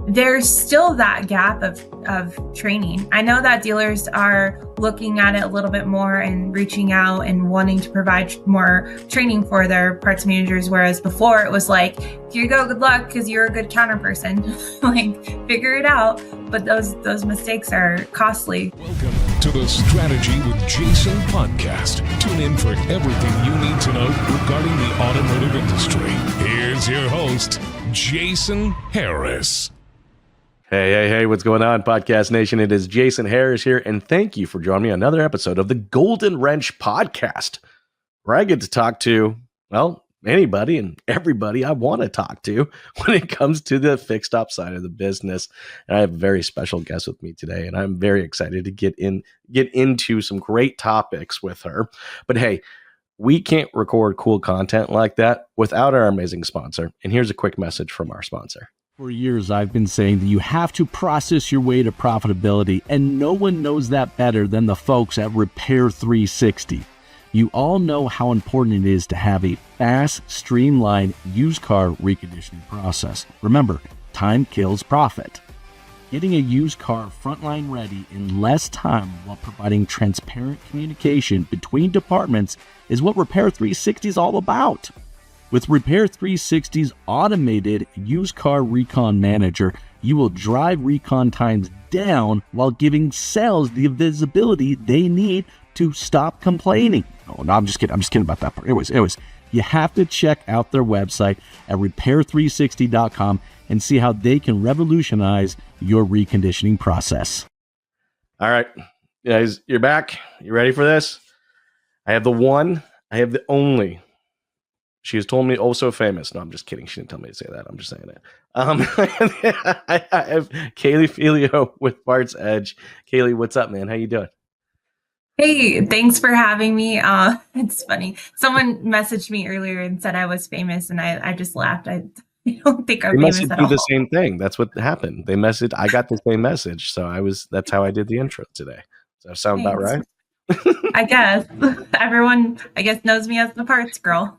there's still that gap of training. I know that dealers are looking at it a little bit more and reaching out and wanting to provide more training for their parts managers, whereas before it was like, here you go, good luck, because you're a good counter person. Like, figure it out. But those mistakes are costly. Welcome to the Strategy with Jason podcast. Tune in for everything you need to know regarding the automotive industry. Here's your host, Jason Harris. Hey, what's going on, Podcast Nation? It is Jason Harris here, and thank you for joining me on another episode of the Golden Wrench Podcast, where I get to talk to, well, anybody and everybody I want to talk to when it comes to the fixed op side of the business. And I have a very special guest with me today, and I'm very excited to get into some great topics with her. But hey, we can't record cool content like that without our amazing sponsor. And here's a quick message from our sponsor. For years, I've been saying that you have to process your way to profitability, and no one knows that better than the folks at Repair 360. You all know how important it is to have a fast, streamlined used car reconditioning process. Remember, time kills profit. Getting a used car frontline ready in less time while providing transparent communication between departments is what Repair 360 is all about. With Repair 360's automated used car recon manager, you will drive recon times down while giving sales the visibility they need to stop complaining. Oh, no, I'm just kidding. I'm just kidding about that part. Anyways, you have to check out their website at repair360.com and see how they can revolutionize your reconditioning process. All right, guys, you're back. You ready for this? I have the one, I have the only. She has told me, oh, so famous. No, I'm just kidding. She didn't tell me to say that. I'm just saying it. I have Kaylee Felio with PartsEdge. Kaylee, what's up, man? How you doing? Hey, thanks for having me. It's funny. Someone messaged me earlier and said I was famous, and I just laughed. I don't think I'm famous at all. They messaged me the same thing. That's what happened. They messaged. I got the same message, so that's how I did the intro today. Does that sound about right? I guess everyone, knows me as the parts girl.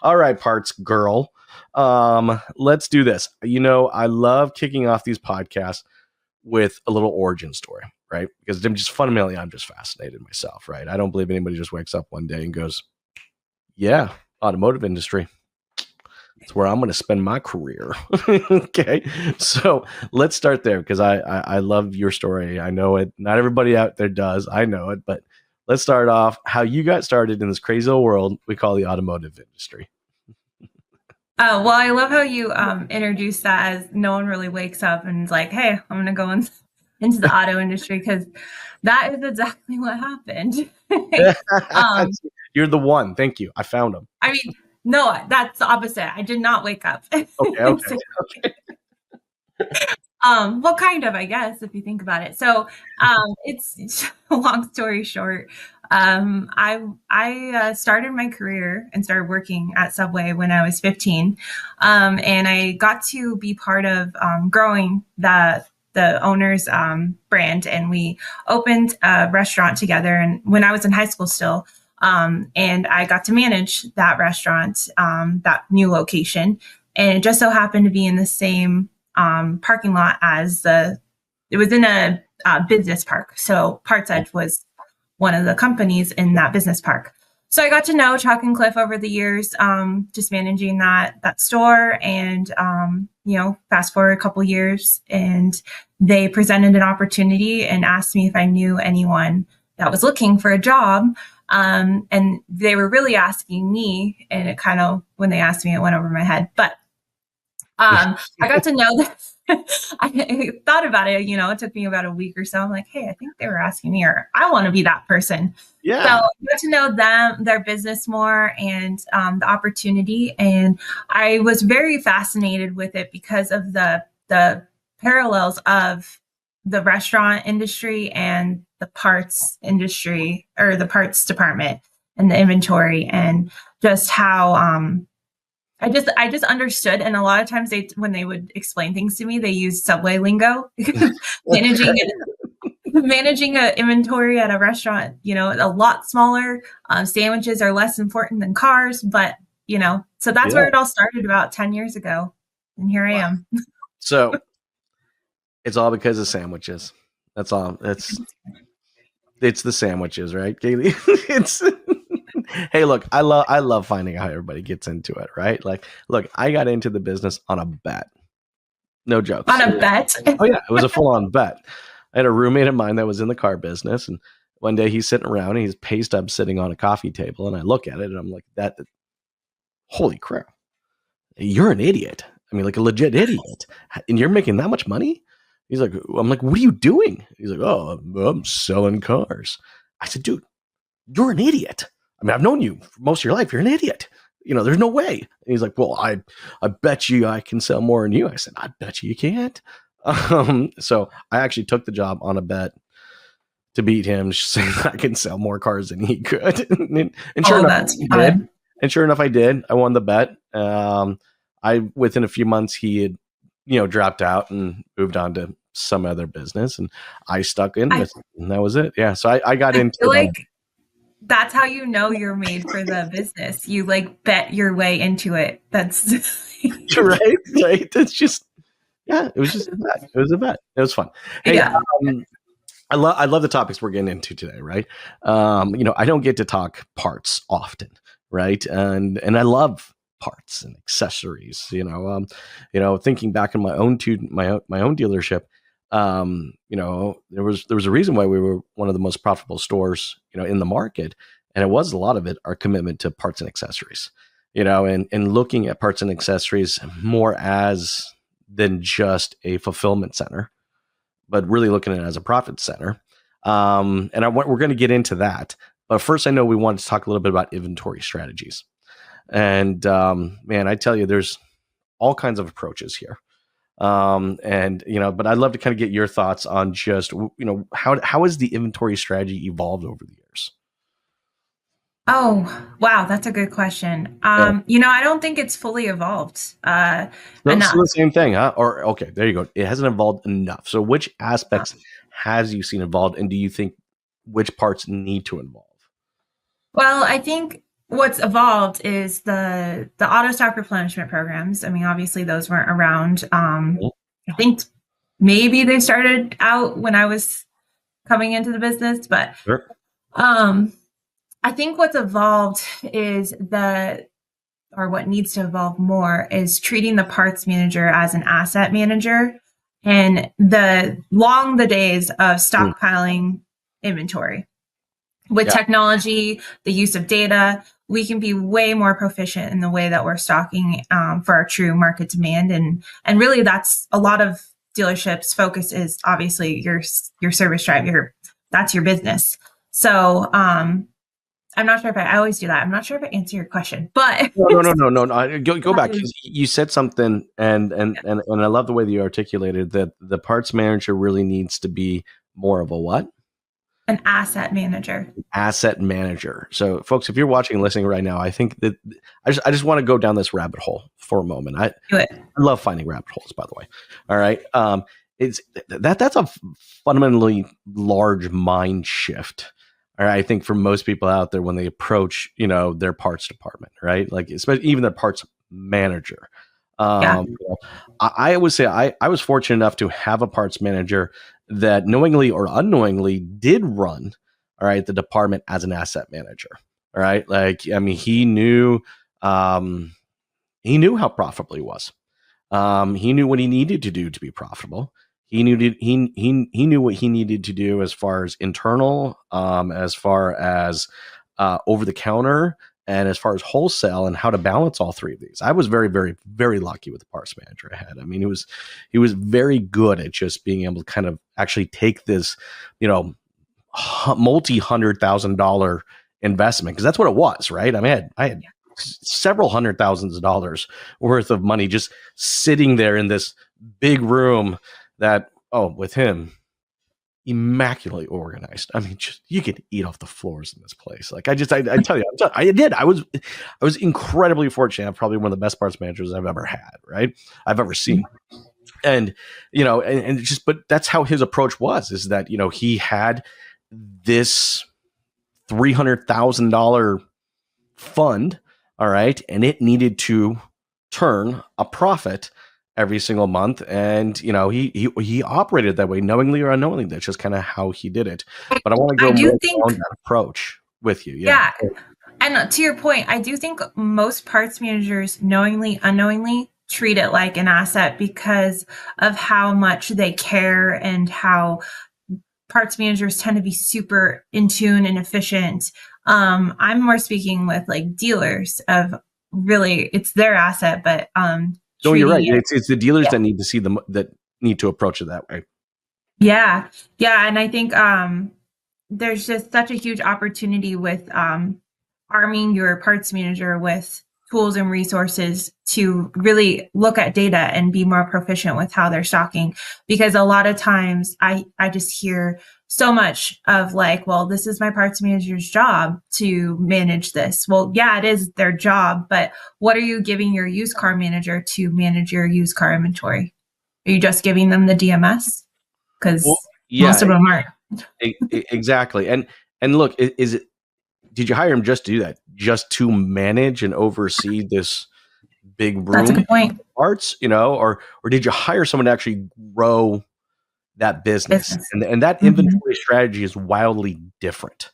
All right, parts girl. Let's do this. You know, I love kicking off these podcasts with a little origin story, right? Because I'm just fascinated myself, right? I don't believe anybody just wakes up one day and goes, yeah, automotive industry. It's where I'm going to spend my career. Okay. So let's start there, because I love your story. I know it. Not everybody out there does. I know it. But let's start off how you got started in this crazy old world we call the automotive industry. Well, I love how you introduced that as no one really wakes up and is like, hey, I'm going to go into the auto industry, because that is exactly what happened. You're the one. Thank you. I found him. I mean, no, that's the opposite. I did not wake up. Okay. Well, kind of, I guess, if you think about it. So, it's a long story short. I started my career and started working at Subway when I was 15. And I got to be part of growing the owner's brand, and we opened a restaurant together. And when I was in high school still, and I got to manage that restaurant, that new location. And it just so happened to be in the same parking lot as it was in a business park. So PartsEdge was one of the companies in that business park. So I got to know Chuck and Cliff over the years, just managing that store. And, fast forward a couple years, and they presented an opportunity and asked me if I knew anyone that was looking for a job. And they were really asking me, and it kind of, when they asked me, it went over my head, but, I got to know that. I thought about it, it took me about a week or so. I'm like, hey, I think they were asking me, or I want to be that person. Yeah. So I got to know them, their business more, and the opportunity. And I was very fascinated with it because of the parallels of the restaurant industry and the parts industry, or the parts department and the inventory, and just how I just understood. And a lot of times when they would explain things to me, they use Subway lingo. Managing an inventory at a restaurant, a lot smaller. Sandwiches are less important than cars, but so that's where it all started about 10 years ago. And here I am. So it's all because of sandwiches. That's all. It's the sandwiches, right, Kaylee? It's hey, look, I love finding out how everybody gets into it, right? Like, look, I got into the business on a bet. No jokes. On a bet. Oh yeah, it was a full-on bet. I had a roommate of mine that was in the car business, and one day he's sitting around and he's pay stub sitting on a coffee table, and I look at it and I'm like, that holy crap. You're an idiot. I mean, like a legit idiot. And you're making that much money? He's like, I'm like, what are you doing? He's like, oh, I'm selling cars. I said, dude, you're an idiot. I mean, I've known you for most of your life. You're an idiot. There's no way. And he's like, well, I bet you I can sell more than you. I said, I bet you can't. So I actually took the job on a bet to beat him, saying I can sell more cars than he could. and sure enough, that's I did. fun. And sure enough, I did. I won the bet. Within a few months, he had, dropped out and moved on to some other business, and I stuck in with it, and that was it. Yeah. So I got into feel like that's how you're made for the business. You like bet your way into it. That's right. It's just, yeah, it was just a bet. It was a bet. It was fun. Hey, yeah. I love the topics we're getting into today, right? I don't get to talk parts often, right? And I love parts and accessories. Thinking back in my own dealership, there was a reason why we were one of the most profitable stores, in the market, and it was a lot of it our commitment to parts and accessories, and looking at parts and accessories more as than just a fulfillment center, but really looking at it as a profit center. We're going to get into that. But first, I know we wanted to talk a little bit about inventory strategies. And man, I tell you, there's all kinds of approaches here. But I'd love to kind of get your thoughts on just, how has the inventory strategy evolved over the years? Oh, wow. That's a good question. I don't think it's fully evolved enough. The same thing, huh? Or, okay, there you go. It hasn't evolved enough. So which aspects has you seen evolved, and do you think which parts need to evolve? Well, I think what's evolved is the auto stock replenishment programs. I mean, obviously those weren't around. I think maybe they started out when I was coming into the business, but sure. I think what's evolved is what needs to evolve more is treating the parts manager as an asset manager, and the days of stockpiling inventory. With technology, the use of data, we can be way more proficient in the way that we're stocking for our true market demand. And really that's a lot of dealerships' focus is obviously your service drive, that's your business. So I'm not sure if I always do that. I'm not sure if I answer your question, but no. Go back. You said something, and I love the way that you articulated that the parts manager really needs to be more of a what? An asset manager. Asset manager. So, folks, if you're watching and listening right now, I think that I just want to go down this rabbit hole for a moment. I love finding rabbit holes, by the way. All right. That's a fundamentally large mind shift. All right, I think for most people out there when they approach, their parts department, right? Like especially even their parts manager. I would say I was fortunate enough to have a parts manager that knowingly or unknowingly did run, all right, the department as an asset manager. All right. Like, I mean, he knew how profitable he was. He knew what he needed to do to be profitable. He knew what he needed to do as far as internal, as far as over the counter, and as far as wholesale, and how to balance all three of these. I was very, very, very lucky with the parts manager I had. I mean, he was very good at just being able to kind of actually take this, multi-$100,000 investment, because that's what it was, right? I mean, I had several $100,000s worth of money just sitting there in this big room that, with him, immaculately organized. I mean, just you could eat off the floors in this place. Like I tell you, I did. I was incredibly fortunate. I'm probably one of the best parts managers I've ever had, right? I've ever seen. And but that's how his approach was, is that, he had this $300,000 fund, all right, and it needed to turn a profit every single month, and he operated that way, knowingly or unknowingly. That's just kind of how he did it. But I want to I go do more think, down that approach with you. Yeah. yeah. And to your point, I do think most parts managers knowingly, unknowingly treat it like an asset because of how much they care and how parts managers tend to be super in tune and efficient. I'm more speaking with like dealers of really it's their asset, but No, you're right. treating it. It's the dealers Yeah. that need to see them, that need to approach it that way. Yeah. Yeah. And I think there's just such a huge opportunity with arming your parts manager with tools and resources to really look at data and be more proficient with how they're stocking. Because a lot of times I just hear so much of like, well, this is my parts manager's job to manage this. Well, yeah, it is their job, but what are you giving your used car manager to manage your used car inventory? Are you just giving them the DMS? Because Well, most yeah, of them aren't. exactly. And look, is it? Did you hire him just to do that? Just to manage and oversee this big That's a room good point. parts, or did you hire someone to actually grow that business? Business. And that Mhm. inventory strategy is wildly different,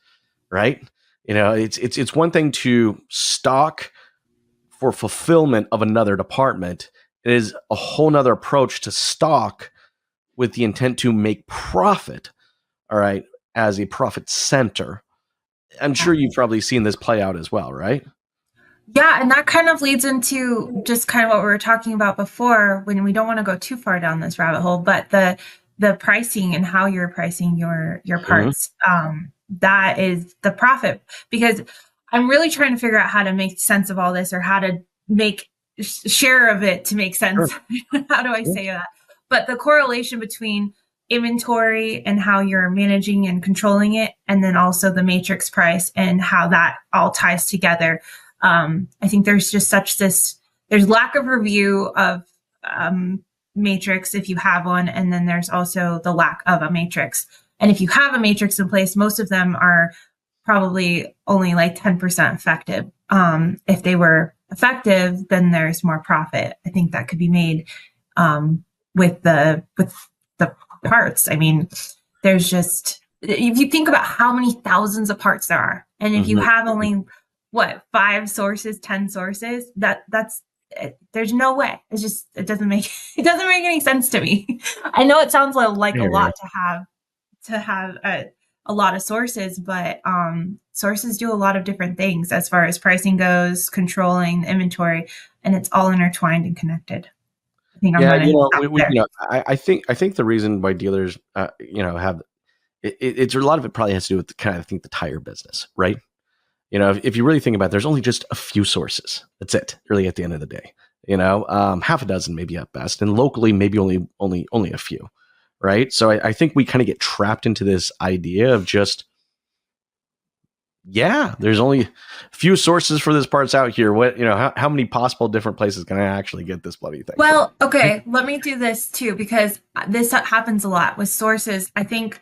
right? It's one thing to stock for fulfillment of another department. It is a whole nother approach to stock with the intent to make profit, all right, as a profit center. I'm sure you've probably seen this play out as well, right? Yeah, and that kind of leads into just kind of what we were talking about before when we don't want to go too far down this rabbit hole, but the pricing and how you're pricing your Mhm. parts, that is the profit. Because I'm really trying to figure out how to make sense of all this or how to make share of it to make Sure. sense. How do I say that? But the correlation between inventory and how you're managing and controlling it, and then also the matrix price and how that all ties together. I think there's just there's lack of review of matrix if you have one, and then there's also the lack of a matrix. And if you have a matrix in place, most of them are probably only like 10% effective. If they were effective, then there's more profit. I think that could be made with the parts. I mean, there's just if you think about how many thousands of parts there are, and if you Mhm. have only 5 sources, 10 sources, that's there's no way. It doesn't make it doesn't make any sense to me. I know it sounds like a Hear ya. lot to have a lot of sources, but sources do a lot of different things as far as pricing goes, controlling the inventory, and it's all intertwined and connected. I think I'm Yeah, going to stop we there. I think the reason why dealers, have it's a lot of it probably has to do with I think the tire business, right? If you really think about it, there's only just a few sources. That's it, really, at the end of the day. Half a dozen maybe at best, and locally maybe only a few, right? So I think we kind of get trapped into this idea of just, yeah, there's only a few sources for this parts out here. How many possible different places can I actually get this bloody thing from? Well, okay, let me do this too because this happens a lot with sources. I think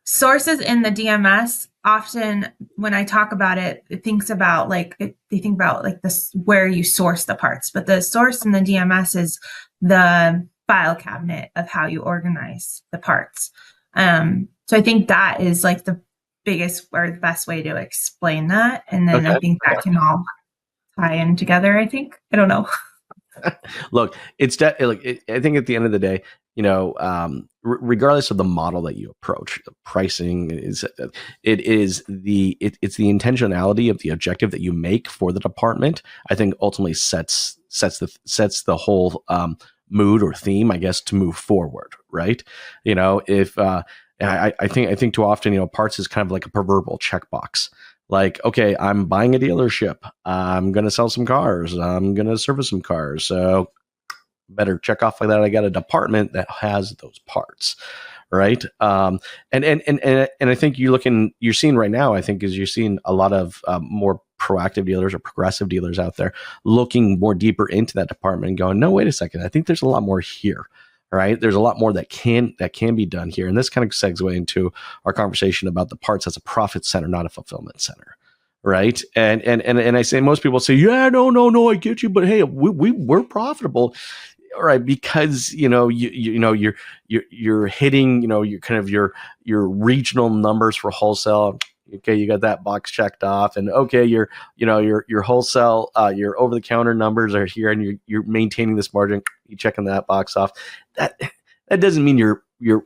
sources in the DMS often, when I talk about it, they think about like this where you source the parts, but the source in the DMS is the file cabinet of how you organize the parts. So I think that is like the biggest or the best way to explain that, and then I Okay. think that can all tie in together. I don't know. Look, I think at the end of the day, regardless of the model that you approach, the pricing it's the intentionality of the objective that you make for the department. I think ultimately sets the whole mood or theme, I guess, to move forward, right? If I think too often, parts is kind of like a proverbial checkbox. Like, okay, I'm buying a dealership. I'm going to sell some cars. I'm going to service some cars. So better check off like that. I got a department that has those parts. Right. And I think you're seeing right now, I think, is you're seeing a lot of more proactive dealers or progressive dealers out there looking more deeper into that department and going, no, wait a second. I think there's a lot more here. Right. There's a lot more that can be done here. And this kind of segues into our conversation about the parts as a profit center, not a fulfillment center. Right. And I say, most people say, yeah, no, I get you. But hey, we're profitable. right, because you're hitting, your kind of your regional numbers for wholesale. Okay, you got that box checked off, and okay, your wholesale, your over the counter numbers are here, and you're maintaining this margin. You checking that box off. That doesn't mean you're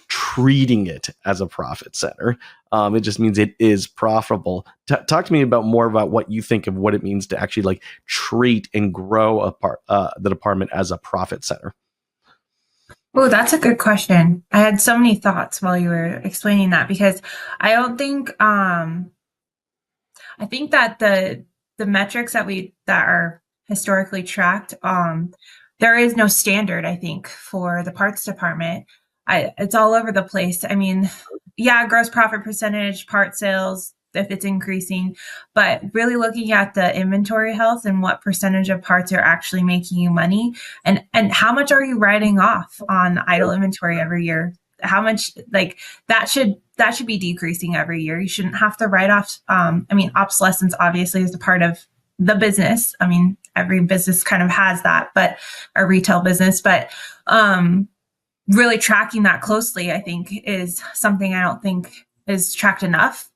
treating it as a profit center. It just means it is profitable. Talk to me more about what you think of what it means to actually like treat and grow the department as a profit center. Oh, that's a good question. I had so many thoughts while you were explaining that, because I don't think I think that the metrics that are historically tracked, there is no standard, I think, for the parts department. It's all over the place. I mean, yeah, gross profit percentage, part sales, if it's increasing, but really looking at the inventory health and what percentage of parts are actually making you money, and how much are you writing off on idle inventory every year? How much, like, that should be decreasing every year. You shouldn't have to write off. I mean, obsolescence obviously is a part of the business. I mean, every business kind of has that, but a retail business, but really tracking that closely, I think, is something I don't think is tracked enough.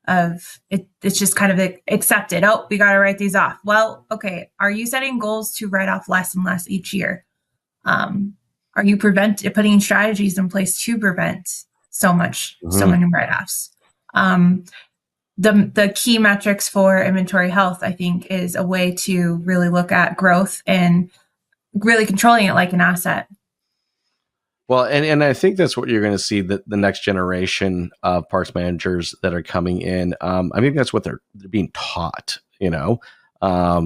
It's just kind of accepted. Oh, we got to write these off. Well, okay. Are you setting goals to write off less and less each year? Are you putting strategies in place to prevent so many write-offs? The key metrics for inventory health, I think, is a way to really look at growth and really controlling it like an asset. Well, and I think that's what you're going to see, the next generation of parts managers that are coming in. I think that's what they're being taught. It's I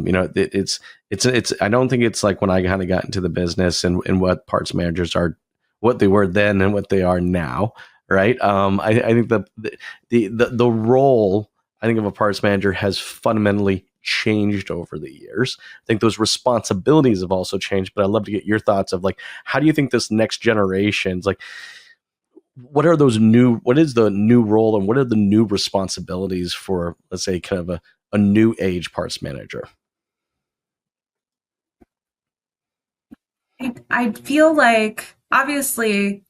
don't think it's like when I kind of got into the business and what parts managers are, what they were then and what they are now, right? I think the role, I think, of a parts manager has fundamentally changed over the years. I think those responsibilities have also changed, but I'd love to get your thoughts of, like, how do you think this next generation's, like, what is the new role and what are the new responsibilities for, let's say, kind of a new age parts manager? I feel like obviously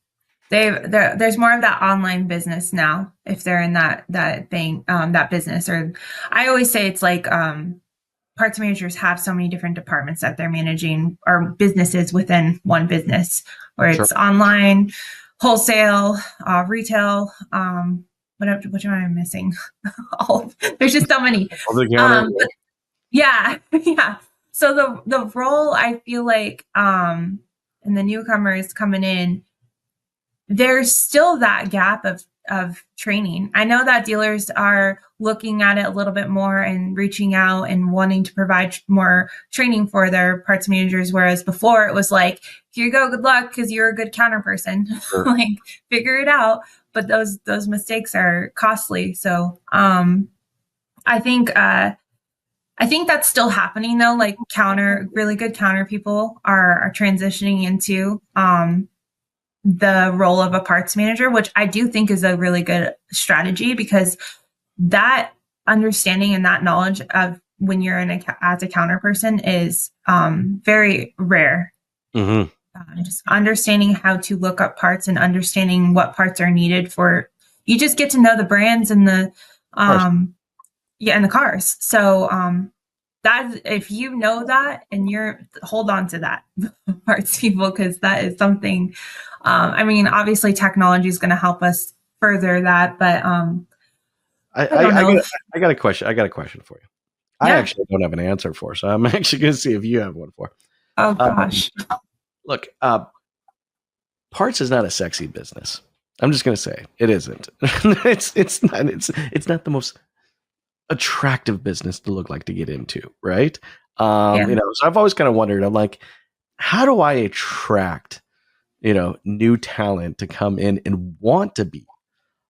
there's more of that online business now, if they're in that thing, that business. Or I always say it's like parts managers have so many different departments that they're managing, or businesses within one business, where it's online, wholesale, retail. What am I missing? There's just so many. Yeah. So the role, I feel like, and the newcomers coming in, there's still that gap of training. I know that dealers are looking at it a little bit more and reaching out and wanting to provide more training for their parts managers, whereas before it was like, here you go, good luck, because you're a good counter person. Sure. Like, figure it out. But those mistakes are costly. So I think that's still happening, though. Like, really good counter people are transitioning into the role of a parts manager, which I do think is a really good strategy, because that understanding and that knowledge of when you're as a counter person is very rare. Mm-hmm. Just understanding how to look up parts and understanding what parts are needed for, you just get to know the brands and the and the cars. So that, if you know that, and hold on to that, parts people, because that is something. I mean, obviously technology is going to help us further that, but I got a question. I got a question for you. Yeah. I actually don't have an answer for, so I'm actually going to see if you have one for. Oh gosh. Look, parts is not a sexy business. I'm just going to say it isn't. It's not the most attractive business to look like to get into, right? So I've always kind of wondered, I'm like, how do I attract new talent to come in and want to be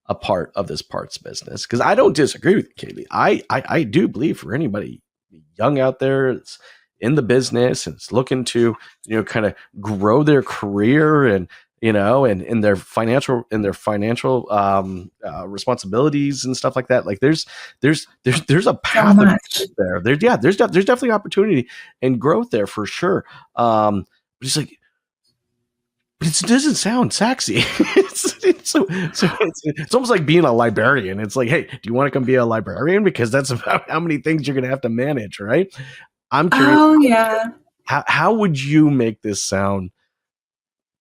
a part of this parts business? Because I don't disagree with you, Kaylee. I do believe for anybody young out there that's in the business and is looking to kind of grow their career and and their financial responsibilities and stuff like that. Like, there's a path there. There's definitely opportunity and growth there for sure. But But he's like, but it doesn't sound sexy. It's almost like being a librarian. It's like, hey, do you want to come be a librarian? Because that's about how many things you're going to have to manage, right? I'm curious. Oh yeah. How would you make this sound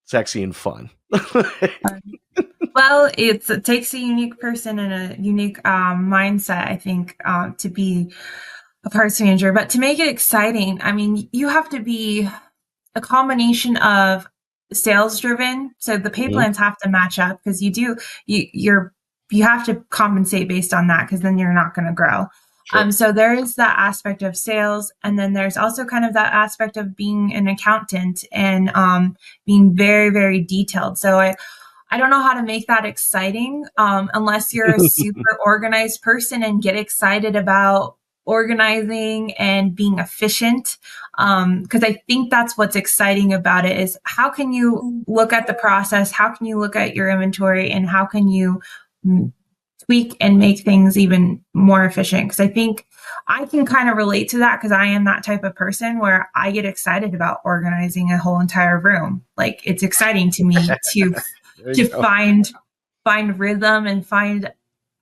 sexy and fun? Well, it takes a unique person and a unique mindset, I think, to be a parts manager. But to make it exciting, I mean, you have to be a combination of sales driven. So the pay plans have to match up because you have to compensate based on that because then you're not going to grow. Sure. So there is that aspect of sales. And then there's also kind of that aspect of being an accountant and being very, very detailed. So I don't know how to make that exciting unless you're a super organized person and get excited about organizing and being efficient. Because I think that's what's exciting about it is how can you look at the process? How can you look at your inventory and how can you tweak and make things even more efficient? Because I think I can kind of relate to that because I am that type of person where I get excited about organizing a whole entire room. Like it's exciting to me to find rhythm and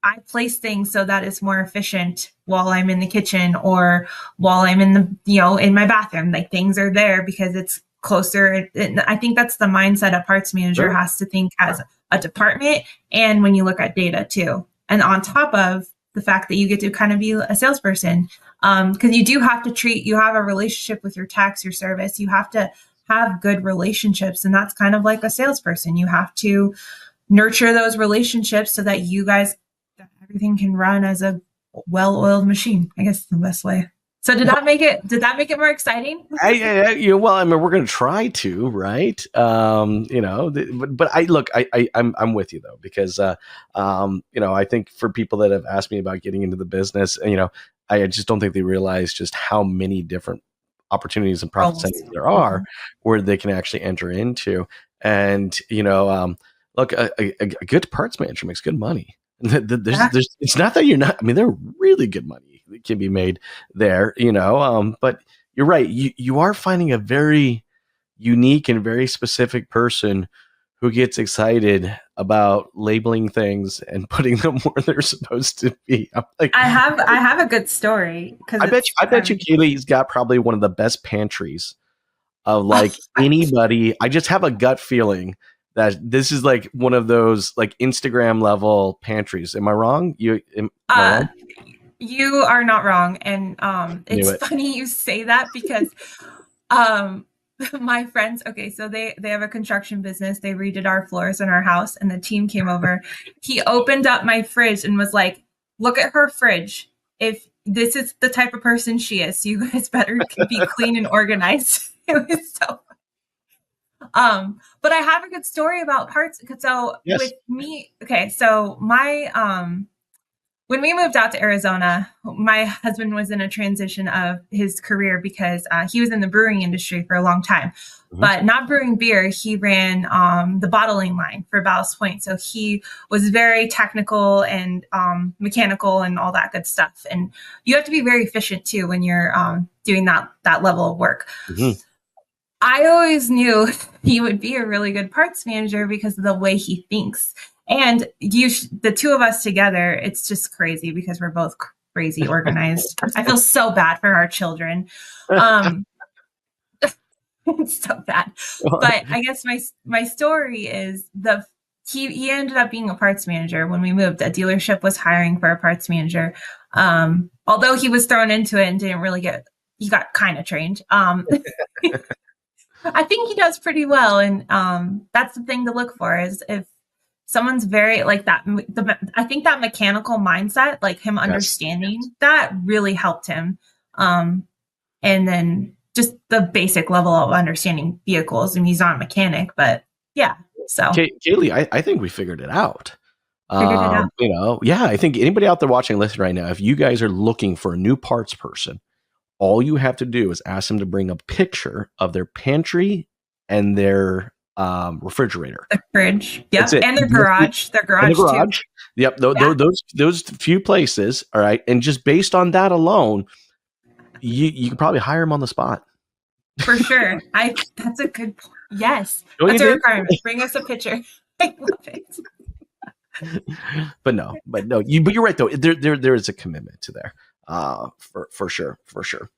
I place things so that it's more efficient while I'm in the kitchen or while I'm in in my bathroom. Like things are there because it's closer. And I think that's the mindset a parts manager has to think as a department. And when you look at data too, and on top of the fact that you get to kind of be a salesperson, because you have a relationship with your tax, your service, you have to have good relationships. And that's kind of like a salesperson. You have to nurture those relationships so that everything can run as a well-oiled machine. I guess is the best way. So did that make it more exciting? Well, I mean, we're going to try to, right? But I'm with you though, because, I think for people that have asked me about getting into the business, I just don't think they realize just how many different opportunities and profit centers there are where they can actually enter into. And, look, a good parts manager makes good money. It's not that you're not, I mean, they're really good money that can be made there, but you're right. You are finding a very unique and very specific person who gets excited about labeling things and putting them where they're supposed to be. I'm like, I have a good story. I bet you Kaylee's got probably one of the best pantries of like anybody. I just have a gut feeling that this is like one of those like Instagram level pantries. Am I wrong? Am I wrong? You are not wrong. And it's funny you say that because my friends, so they have a construction business. They redid our floors in our house and the team came over. He opened up my fridge and was like, look at her fridge. If this is the type of person she is, so you guys better be clean and organized. It was so but I have a good story about parts. So with me, so my, when we moved out to Arizona, my husband was in a transition of his career because he was in the brewing industry for a long time, but not brewing beer. He ran the bottling line for Ballast Point. So he was very technical and mechanical and all that good stuff. And you have to be very efficient too when you're doing that level of work. I always knew he would be a really good parts manager because of the way he thinks. And the two of us together, it's just crazy because we're both crazy organized. I feel so bad for our children. It's so bad. But I guess my story is he ended up being a parts manager when we moved. A dealership was hiring for a parts manager. Although he was thrown into it and didn't really he got kind of trained. I think he does pretty well. And that's the thing to look for is if someone's very like that. I think that mechanical mindset, like him understanding that really helped him. And then just the basic level of understanding vehicles. I mean, he's not a mechanic, but yeah. So Kaylee, I think we figured it out. I think anybody out there watching, listen right now, if you guys are looking for a new parts person, all you have to do is ask them to bring a picture of their pantry and their refrigerator. The fridge. Yep. And their garage. Their garage too. Yep. Those few places. All right. And just based on that alone, you can probably hire them on the spot. For sure. That's a good point. Yes. Don't you That's a think? requirement. Bring us a picture. I love it. But no, you're right though. There is a commitment to there, for sure, for sure.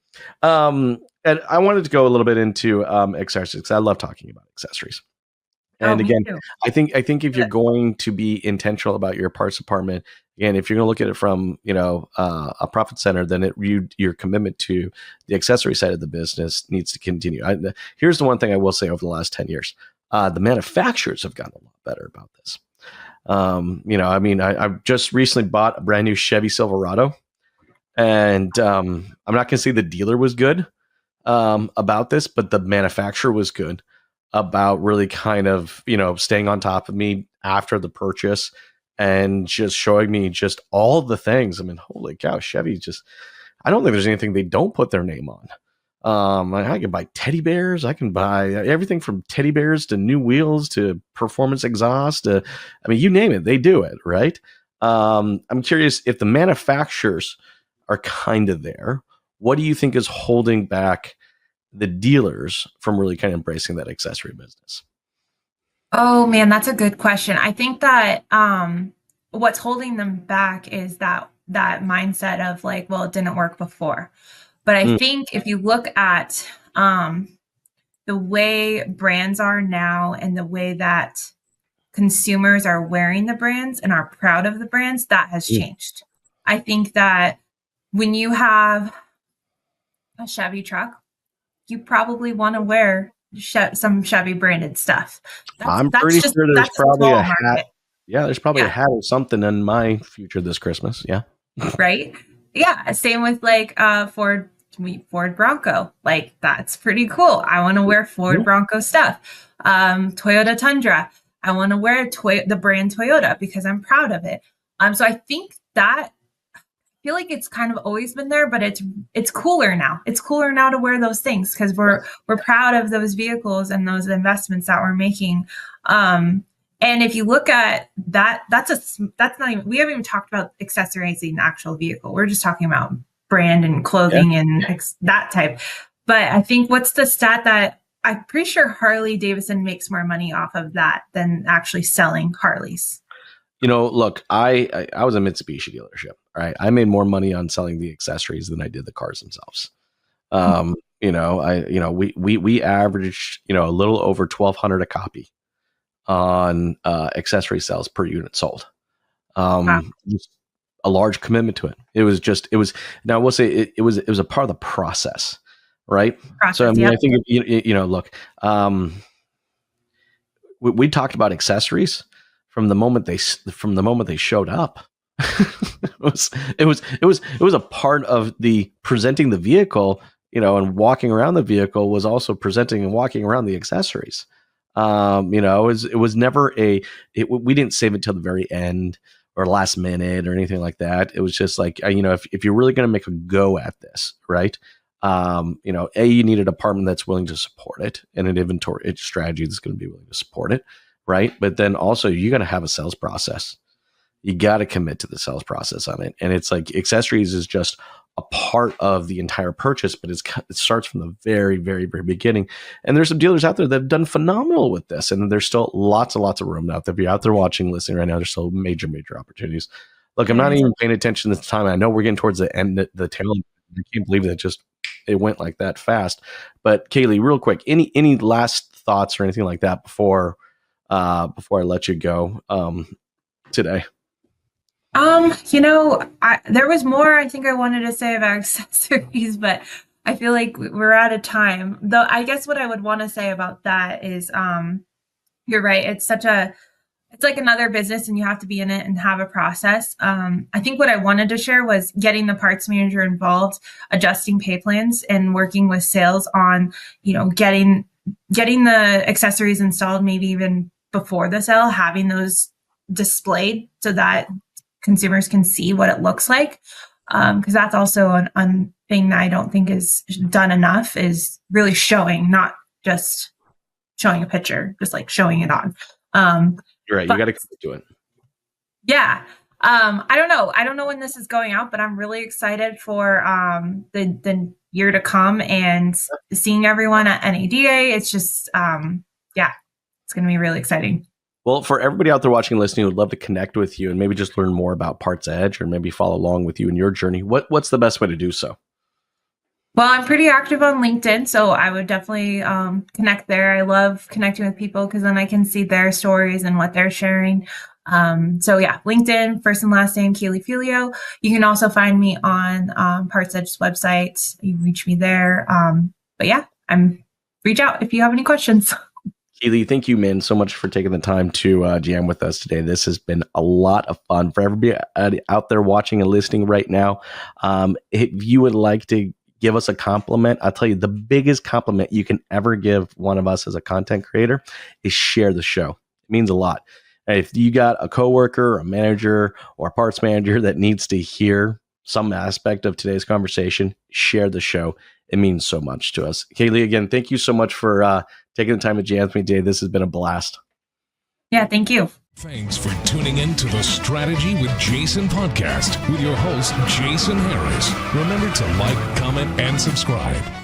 And I wanted to go a little bit into accessories because I love talking about accessories. Oh, And me again, too. I think if you're Good. going to be intentional about your parts department, again, if you're going to look at it from a profit center, then your commitment to the accessory side of the business needs to continue. Here's the one thing I will say over the last 10 years: the manufacturers have gotten a lot better about this. I mean, I've just recently bought a brand new Chevy Silverado, and I'm not going to say the dealer was good about this, but the manufacturer was good about really kind of, staying on top of me after the purchase and just showing me just all the things. I mean, holy cow, Chevy I don't think there's anything they don't put their name on. I can buy teddy bears. I can buy everything from teddy bears to new wheels to performance exhaust. I mean, you name it, they do it, right? I'm curious if the manufacturers are kind of there. What do you think is holding back the dealers from really kind of embracing that accessory business? Oh man, that's a good question. I think that what's holding them back is that mindset of like, well, it didn't work before. But I Mm, think if you look at the way brands are now and the way that consumers are wearing the brands and are proud of the brands, that has mm. changed. I think that when you have a Chevy truck, you probably want to wear some Chevy branded stuff. I'm pretty sure there's That's a probably a small hat. market. Yeah, there's probably a Yeah, hat or something in my future this Christmas. Yeah. right? Yeah, same with like Ford Bronco. Like that's pretty cool. I want to wear Ford Yeah. Bronco stuff. Toyota Tundra. I want to wear the brand Toyota because I'm proud of it. So I think that I feel like it's kind of always been there, but it's cooler now. It's cooler now to wear those things because we're proud of those vehicles and those investments that we're making. And if you look at that, that's not even, we haven't even talked about accessorizing the actual vehicle. We're just talking about brand and Yeah. clothing and that type. But I think what's the stat that I'm pretty sure Harley Davidson makes more money off of that than actually selling Harleys. Look, I was a Mitsubishi dealership, right? I made more money on selling the accessories than I did the cars themselves. We averaged, a little over 1,200 a copy on accessory sales per unit sold. Wow. Just a large commitment to it. Now I will say it was a part of the process, right? So, I Process. mean, I Yep. think, look, we talked about accessories from the moment they showed up. it was a part of the presenting the vehicle, and walking around the vehicle was also presenting and walking around the accessories. It was never we didn't save it till the very end or last minute or anything like that. It was just like, if you're really going to make a go at this, right? You need a department that's willing to support it and an inventory strategy that's going to be willing to support it, right? But then also you got to have a sales process. You got to commit to the sales process on it. And it's like accessories is just a part of the entire purchase, but it starts from the very, very, very beginning. And there's some dealers out there that have done phenomenal with this. And there's still lots and lots of room out there. If you're out there watching, listening right now, there's still major, major opportunities. Look, I'm There not is. even paying attention this time. I know we're getting towards the end, the tail end. I can't believe that it went like that fast. But Kaylee, real quick, any last thoughts or anything like that before I let you go today? There was more I think I wanted to say about accessories, but I feel like we're out of time. Though I guess what I would want to say about that is, you're right. It's like another business and you have to be in it and have a process. I think what I wanted to share was getting the parts manager involved, adjusting pay plans and working with sales on, getting the accessories installed, maybe even before the sale, having those displayed so that consumers can see what it looks like. Because that's also an thing that I don't think is done enough is really showing, not just showing a picture, just like showing it on. You're right. You But got to commit to it. yeah. I don't know. I don't know when this is going out, but I'm really excited for the year to come and seeing everyone at NADA. It's just, yeah, it's going to be really exciting. Well, for everybody out there watching and listening who would love to connect with you and maybe just learn more about PartsEdge or maybe follow along with you in your journey, what's the best way to do so? Well, I'm pretty active on LinkedIn, so I would definitely connect there. I love connecting with people because then I can see their stories and what they're sharing. So yeah, LinkedIn, first and last name, Kaylee Felio. You can also find me on PartsEdge's website. You reach me there. But yeah, reach out if you have any questions. Kaylee, thank you, man, so much for taking the time to jam with us today. This has been a lot of fun for everybody out there watching and listening right now. If you would like to give us a compliment, I'll tell you the biggest compliment you can ever give one of us as a content creator is share the show. It means a lot. If you got a coworker, a manager, or a parts manager that needs to hear some aspect of today's conversation, share the show. It means so much to us. Kaylee, again, thank you so much for taking the time to jam with me today. This has been a blast. Yeah, thank you. Thanks for tuning in to the Strategy with Jason podcast with your host, Jason Harris. Remember to like, comment, and subscribe.